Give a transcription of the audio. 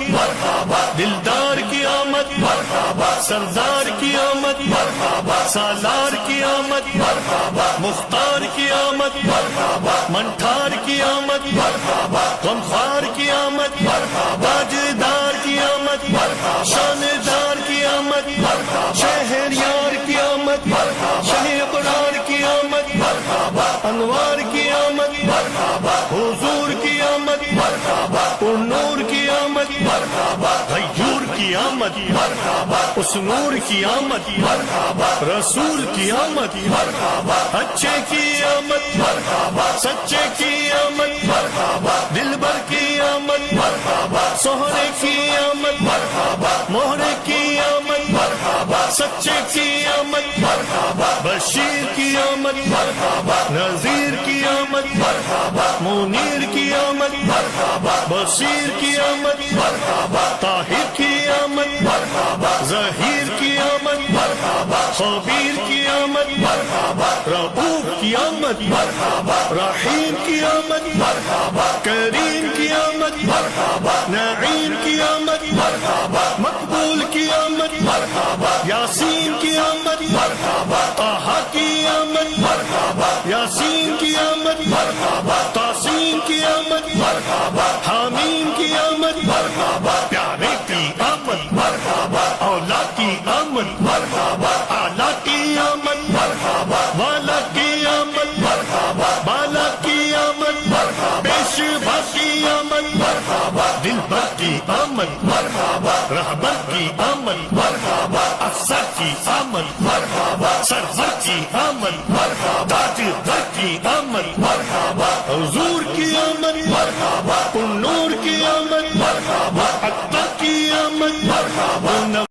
آمد، دلدار کی آمد، سردار کی آمد، سالار کی آمد، مختار کی آمد، منٹھار کی آمد، غمخوار کی آمد، تاجدار کی آمد، شاندار کی آمد، شہریار کی آمد، شہ ابرار کی آمد، انوار کی آمد، حضور کی آمد، نور کی آمد، غیور کی آمد، اس نور کی آمد، رسول کی آمد، اچھے کی آمد، سچے کی آمد، دلبر کی آمد، سہرے کی آمد، مہرے کی آمد، سچے کی آمد، بشیر کی آمد، نذیر کی آمد، منیر کی آمد، بصیر کی آمد، طاہر کی آمد، ظہیر کی آمد، خبیر کی آمد، رؤوف کی آمد، رحیم کی آمد، کریم کی آمد، نعیم کی آمد، مقبول کی آمد، یاسین کی آمد، طہ کی آمد، یاسین کی آمد، تاسین کی آمد، حامیم کی آمد، پیارے کی آمد، اولا کی آمد، اعلیٰ کی آمد، والا کی آمد، بالا کی آمد، پیشوا کی آمد، دلبر کی آمد، رہبر کی آمد، افسر کی آمد، سرور کی آمد، تاجدار کی آمد، حضور کی آمد، نور کی آمد، عطا کی آمد،